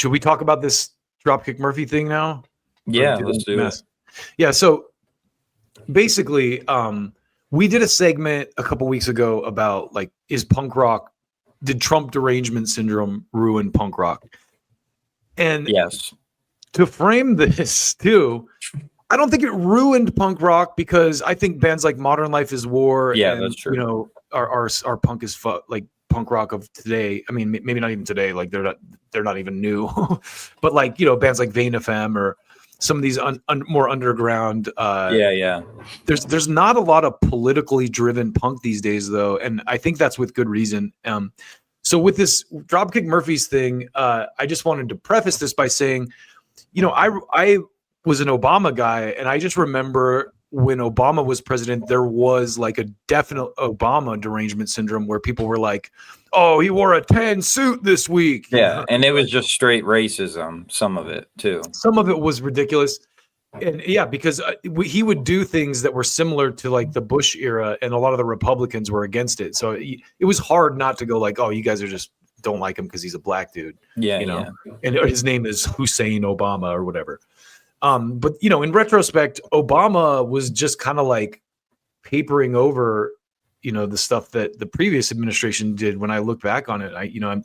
should we talk about this Dropkick Murphy thing now? Yeah, let's do it. Yeah, so basically, we did a segment a couple weeks ago about like, did Trump derangement syndrome ruin punk rock? And yes, to frame this too, I don't think it ruined punk rock, because I think bands like Modern Life is War, and that's true. You know, our punk is like punk rock of today. I mean, maybe not even today. Like they're not even new, but like, you know, bands like Vein FM or some of these more underground. There's not a lot of politically driven punk these days, though, and I think that's with good reason. So with this Dropkick Murphys thing, I just wanted to preface this by saying, you know, I was an Obama guy, and I just remember when Obama was president, there was like a definite Obama derangement syndrome where people were like, oh, he wore a tan suit this week. Yeah, and it was just straight racism, some of it too. Some of it was ridiculous. And yeah, because he would do things that were similar to like the Bush era, and a lot of the Republicans were against it. So it was hard not to go like, oh, you guys are just don't like him because he's a black dude. Yeah, you know, and his name is Hussein Obama or whatever. But you know, in retrospect, Obama was just kind of like papering over, you know, the stuff that the previous administration did. When I look back on it, and,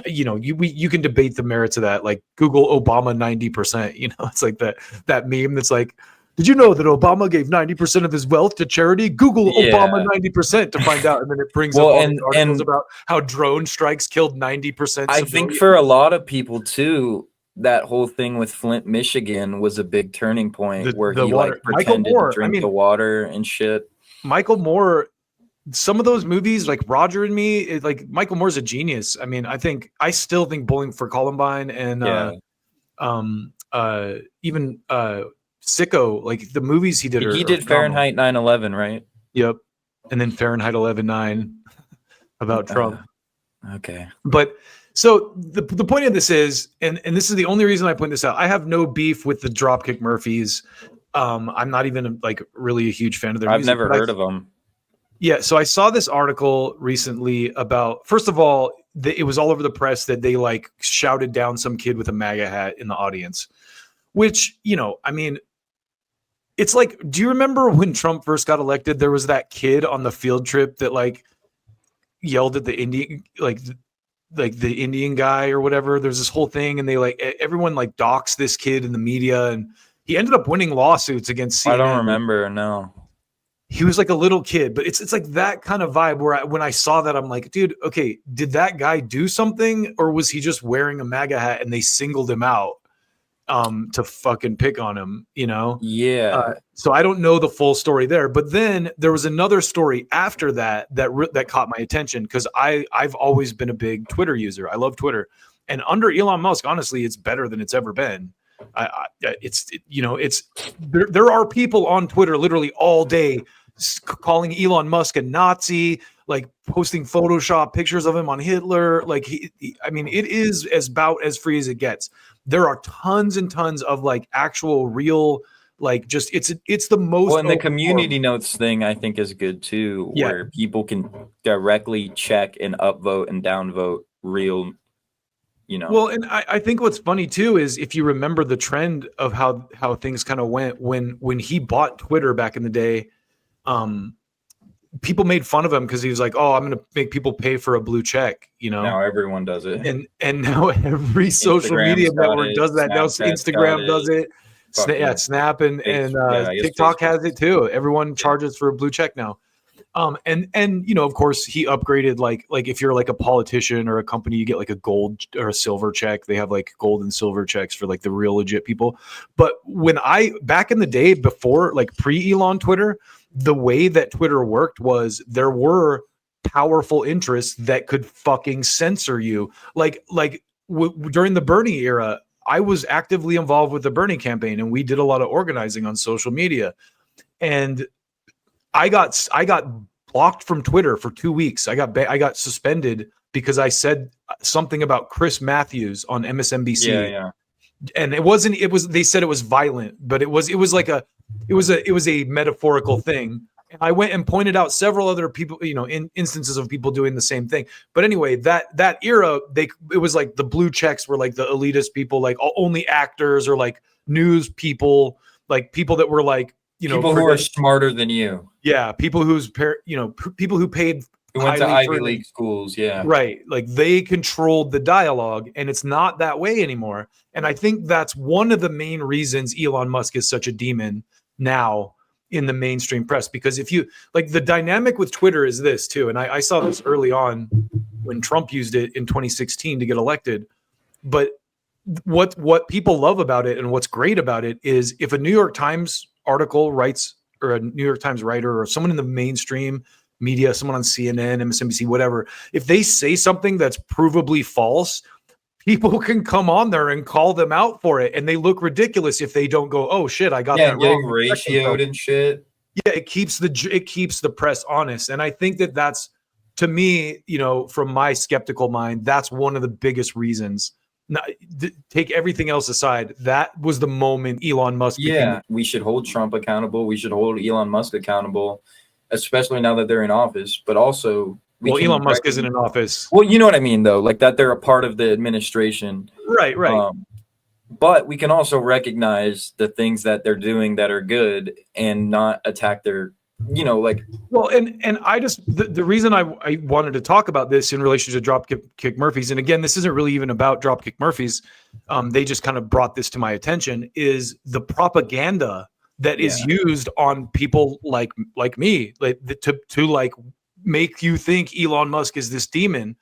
you know, you can debate the merits of that. Like Google Obama 90%. You know, it's like that meme that's like, did you know that Obama gave 90% of his wealth to charity? Google Obama 90% to find out, and then it brings up all these articles about how drone strikes killed 90%. I think for a lot of people too, that whole thing with Flint, Michigan was a big turning point where he like pretended to drink the water and shit. Michael Moore, some of those movies like Roger and Me, like Michael Moore's a genius. I mean, I still think Bowling for Columbine and even Sicko, like the movies he did. He did Fahrenheit 9/11, right? Yep. And then Fahrenheit 11/9 about Trump. Okay. But so the point of this is, and this is the only reason I point this out, I have no beef with the Dropkick Murphys. I'm not even like really a huge fan of their music. I've never heard of them. Yeah, so I saw this article recently about, first of all, it was all over the press that they like shouted down some kid with a MAGA hat in the audience, which, you know, I mean, it's like, do you remember when Trump first got elected? There was that kid on the field trip that like yelled at the Indian, like the Indian guy or whatever. There's this whole thing, and they like everyone like doxed this kid in the media, and he ended up winning lawsuits against CNN. I don't remember. No, he was like a little kid, but it's like that kind of vibe where when I saw that, I'm like, dude, okay, did that guy do something, or was he just wearing a MAGA hat and they singled him out to fucking pick on him, you know? Yeah. So I don't know the full story there, but then there was another story after that caught my attention, because I've always been a big Twitter user. I love Twitter, and under Elon Musk, honestly, it's better than it's ever been. There are people on Twitter literally all day calling Elon Musk a Nazi, like posting Photoshop pictures of him on Hitler. Like I mean, it is about as free as it gets. There are tons and tons of like actual real, like just it's the most. Well, and the community notes thing I think is good too, where people can directly check and upvote and downvote real. You know. Well, and I think what's funny too is if you remember the trend of how things kind of went when he bought Twitter back in the day, people made fun of him because he was like, "Oh, I'm going to make people pay for a blue check." You know. Now everyone does it, and now every social media network does that. Now Instagram does it. Snap and TikTok has it too. Everyone charges for a blue check now. And you know, of course, he upgraded like if you're like a politician or a company, you get like a gold or a silver check. They have like gold and silver checks for like the real legit people. But back in the day before like pre-Elon Twitter, the way that Twitter worked was there were powerful interests that could fucking censor you. During the Bernie era, I was actively involved with the Bernie campaign, and we did a lot of organizing on social media. And I got blocked from Twitter for 2 weeks. I got suspended because I said something about Chris Matthews on MSNBC. Yeah. And they said it was violent, but it was a metaphorical thing. And I went and pointed out several other people, in instances of people doing the same thing. But anyway, that era, it was like the blue checks were like the elitist people, like only actors or like news people, like people that were like, people who are smarter than you. Yeah, people people who paid, who went to Ivy League schools. Yeah, right. Like they controlled the dialogue, and it's not that way anymore. And I think that's one of the main reasons Elon Musk is such a demon now in the mainstream press, because if you like, the dynamic with Twitter is this too, and I saw this early on when Trump used it in 2016 to get elected. But what people love about it and what's great about it is if a New York Times article writes, or a New York Times writer or someone in the mainstream media, someone on CNN, MSNBC, whatever, if they say something that's provably false, people can come on there and call them out for it, and they look ridiculous if they don't go, "Oh shit, I got that wrong." Ratioed and shit. Yeah, it keeps the press honest, and I think that's, to me, from my skeptical mind, that's one of the biggest reasons. Now, take everything else aside, that was the moment Elon Musk. We should hold Trump accountable. We should hold Elon Musk accountable, especially now that they're in office. But also, Elon Musk isn't in office. Well, you know what I mean, though, like that they're a part of the administration. Right. But we can also recognize the things that they're doing that are good and not attack their, Well, and I just, the reason I wanted to talk about this in relation to Dropkick Murphys, and again, this isn't really even about Dropkick Murphys. They just kind of brought this to my attention, is the propaganda that is used on people like me, like to like make you think Elon Musk is this demon,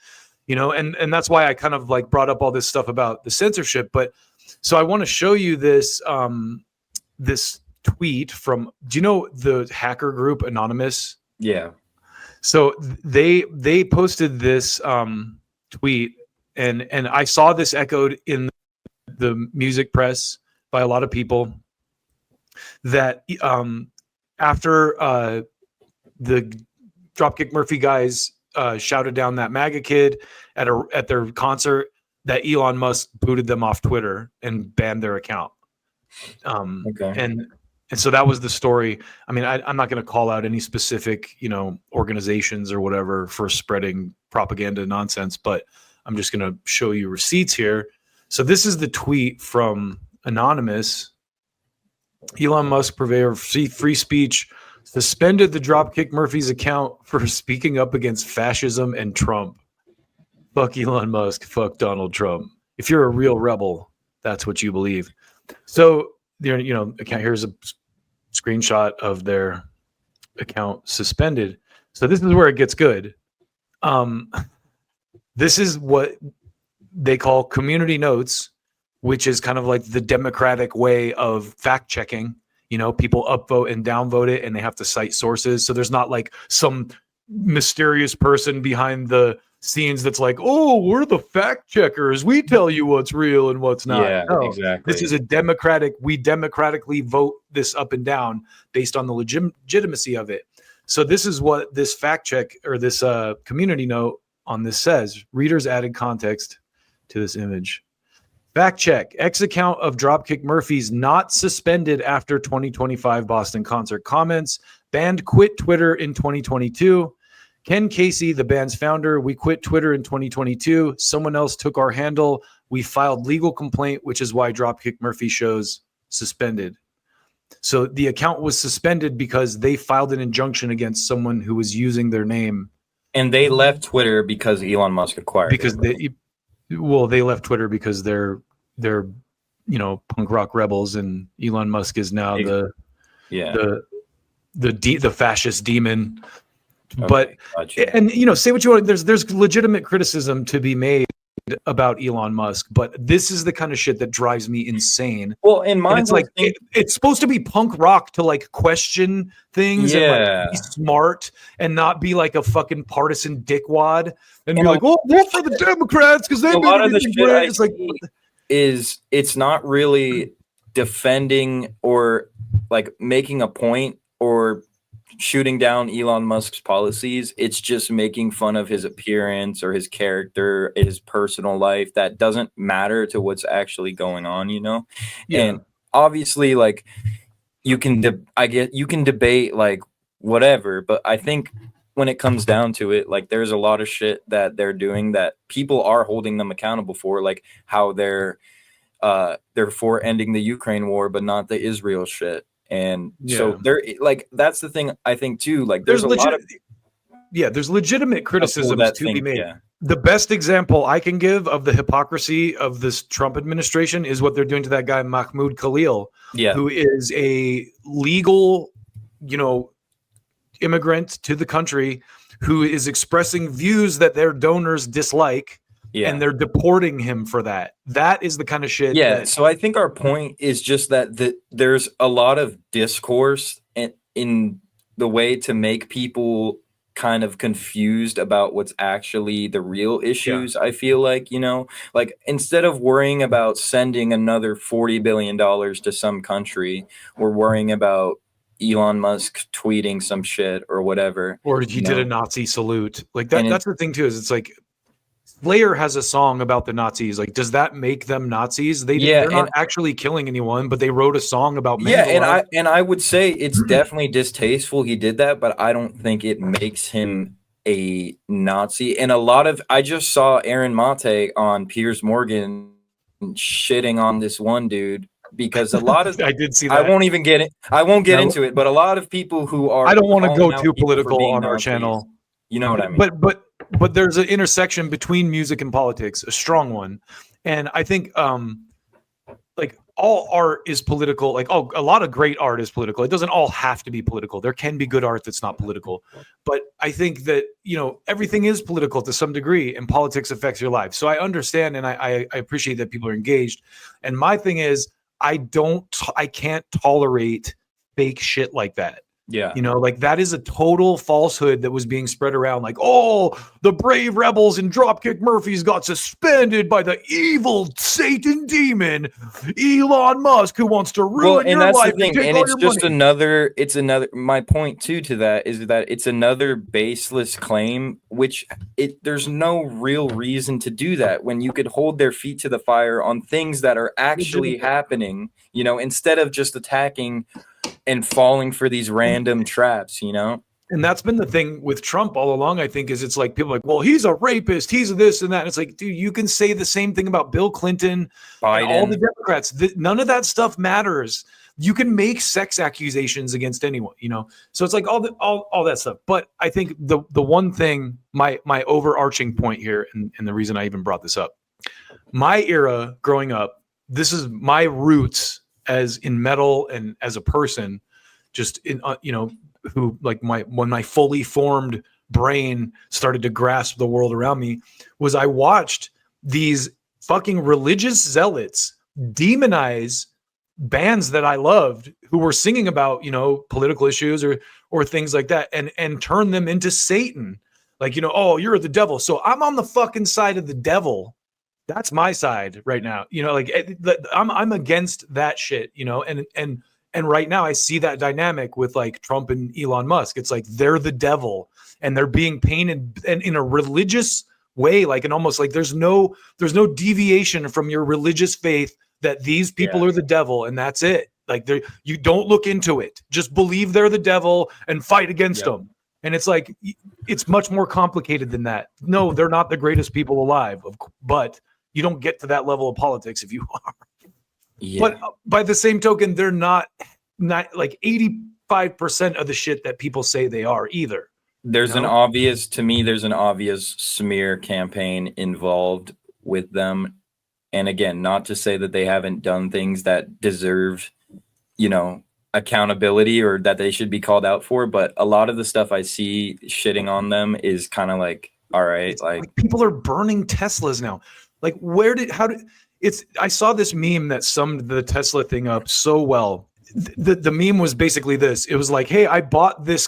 and that's why I kind of like brought up all this stuff about the censorship. But so I want to show you this this tweet from, do you know the hacker group Anonymous? Yeah. So they posted this tweet, and I saw this echoed in the music press by a lot of people, that after the Dropkick Murphy guys shouted down that MAGA kid at their concert, that Elon Musk booted them off Twitter and banned their account. Okay. And so that was the story. I mean, I'm not going to call out any specific, organizations or whatever for spreading propaganda nonsense, but I'm just going to show you receipts here. So this is the tweet from Anonymous. Elon Musk, purveyor of free speech, suspended the Dropkick Murphys account for speaking up against fascism and Trump. Fuck Elon Musk. Fuck Donald Trump. If you're a real rebel, that's what you believe. So, account, here's a screenshot of their account suspended. So this is where it gets good. This is what they call community notes, which is kind of like the democratic way of fact checking. People upvote and downvote it, and they have to cite sources. So there's not like some mysterious person behind the scenes that's like, "Oh, we're the fact checkers. We tell you what's real and what's not." Yeah, no, exactly. This is we democratically vote this up and down based on the legitimacy of it. So this is what this fact check, or this community note on this says. Readers added context to this image. Fact check. X account of Dropkick Murphys not suspended after 2025 Boston concert comments. Band quit Twitter in 2022. Ken Casey, the band's founder, we quit Twitter in 2022. Someone else took our handle. We filed legal complaint, which is why Dropkick Murphy shows suspended. So the account was suspended because they filed an injunction against someone who was using their name. And they left Twitter because Elon Musk acquired because it. They left Twitter because they're punk rock rebels, and Elon Musk is now the fascist demon. Okay, but gotcha. And say what you want. There's legitimate criticism to be made about Elon Musk, but this is the kind of shit that drives me insane. Well, in my it's like it's supposed to be punk rock to like question things and like be smart and not be like a fucking partisan dickwad and be like, "Oh, vote for the Democrats because they." A lot of the shit it's like it's not really defending or like making a point or shooting down Elon Musk's policies. It's just making fun of his appearance or his character, his personal life. That doesn't matter to what's actually going on, And obviously, like you can debate like whatever. But I think when it comes down to it, like there's a lot of shit that they're doing that people are holding them accountable for, like how they're for ending the Ukraine war, but not the Israel shit. And so they're like, that's the thing I think too. Like there's a lot of there's legitimate criticisms to be made. Yeah. The best example I can give of the hypocrisy of this Trump administration is what they're doing to that guy Mahmoud Khalil, who is a legal, immigrant to the country who is expressing views that their donors dislike. Yeah. And they're deporting him for that. That is the kind of shit. Yeah. So I think our point is just that there's a lot of discourse in the way to make people kind of confused about what's actually the real issues. I feel like, like instead of worrying about sending another $40 billion to some country, we're worrying about Elon Musk tweeting some shit or whatever. Or he did a Nazi salute. Like that. That's the thing too, is it's like, Slayer has a song about the Nazis. Like, does that make them Nazis? They're not actually killing anyone, but they wrote a song about Mandela. And I would say it's definitely distasteful he did that, but I don't think it makes him a Nazi. And I just saw Aaron Mate on Piers Morgan shitting on this one dude because a lot of I did see that. I won't even get it. I won't get into it, but a lot of people who are I don't want to go too political on our channel. You know what I mean? But there's an intersection between music and politics, a strong one. And I think like all art is political. Like a lot of great art is political. It doesn't all have to be political. There can be good art that's not political. But I think that, everything is political to some degree, and politics affects your life. So I understand, and I appreciate that people are engaged. And my thing is, I can't tolerate fake shit like that. Yeah. Like that is a total falsehood that was being spread around. Like, oh, the brave rebels in Dropkick Murphys got suspended by the evil Satan demon, Elon Musk, who wants to ruin your life. Well, and that's the thing. And it's just my point too to that is that it's another baseless claim, which there's no real reason to do that when you could hold their feet to the fire on things that are actually happening, instead of just attacking and falling for these random traps, And that's been the thing with Trump all along, I think, is it's like people are like, well, he's a rapist, he's this and that. And it's like, dude, you can say the same thing about Bill Clinton, Biden, and all the Democrats. None of that stuff matters. You can make sex accusations against anyone, So it's like all that stuff. But I think the one thing, my overarching point here, and the reason I even brought this up, my era growing up, this is my roots as in metal and as a person, just in who like when my fully formed brain started to grasp the world around me, was I watched these fucking religious zealots demonize bands that I loved who were singing about political issues or things like that, and turn them into Satan. Like, oh, you're the devil, so I'm on the fucking side of the devil. That's my side right now. I'm against that shit, and right now I see that dynamic with like Trump and Elon Musk. It's like they're the devil and they're being painted and in a religious way, like, and almost like there's no deviation from your religious faith that these people are the devil and that's it. Like you don't look into it. Just believe they're the devil and fight against them. And it's like, it's much more complicated than that. No, they're not the greatest people alive, but you don't get to that level of politics if you are. Yeah. But by the same token, they're not like 85% of the shit that people say they are either. There's an obvious smear campaign involved with them. And again, not to say that they haven't done things that deserve, accountability or that they should be called out for. But a lot of the stuff I see shitting on them is kind of like, all right, like people are burning Teslas now. Like I saw this meme that summed the Tesla thing up so well. The meme was basically this. It was like, hey, I bought this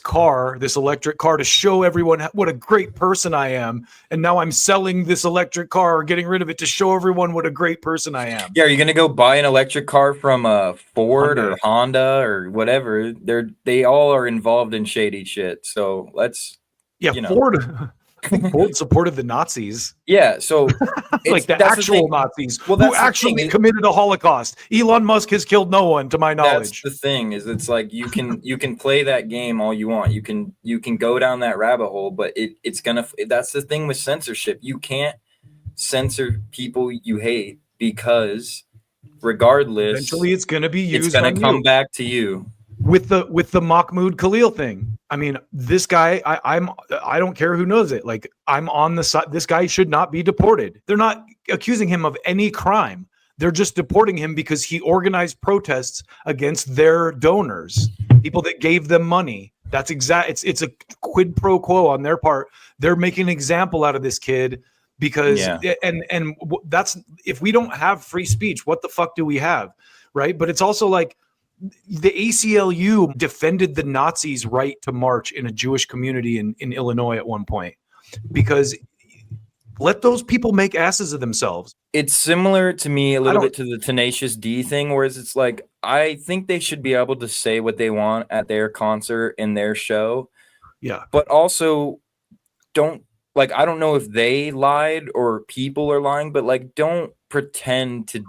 electric car to show everyone what a great person I am. And now I'm selling this electric car or getting rid of it to show everyone what a great person I am. Yeah, are you going to go buy an electric car from Ford or Honda or whatever? They all are involved in shady shit. So let's, Ford. I think Ford supported the Nazis. Yeah, so like the actual Nazis who actually committed a Holocaust. Elon Musk has killed no one, to my knowledge. That's the thing, is it's like you can play that game all you want. You can go down that rabbit hole, but it's gonna. That's the thing with censorship. You can't censor people you hate, because regardless, eventually it's gonna be used. It's gonna come back to you. With the Mahmoud Khalil thing. I mean, this guy, I don't care who knows it. Like, I'm on the side. This guy should not be deported. They're not accusing him of any crime. They're just deporting him because he organized protests against their donors, people that gave them money. That's it's a quid pro quo on their part. They're making an example out of this kid because, and that's, if we don't have free speech, what the fuck do we have? Right. But it's also like, the ACLU defended the Nazis' right to march in a Jewish community in Illinois at one point, because let those people make asses of themselves. It's similar to me a little bit to the Tenacious D thing, whereas it's like, I think they should be able to say what they want at their concert in their show. Yeah. But also don't, like, I don't know if they lied or people are lying, but like, don't pretend to,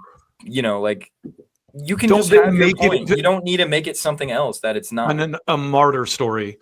like, you can just have your point. You don't need to make it something else that it's not. And then a martyr story.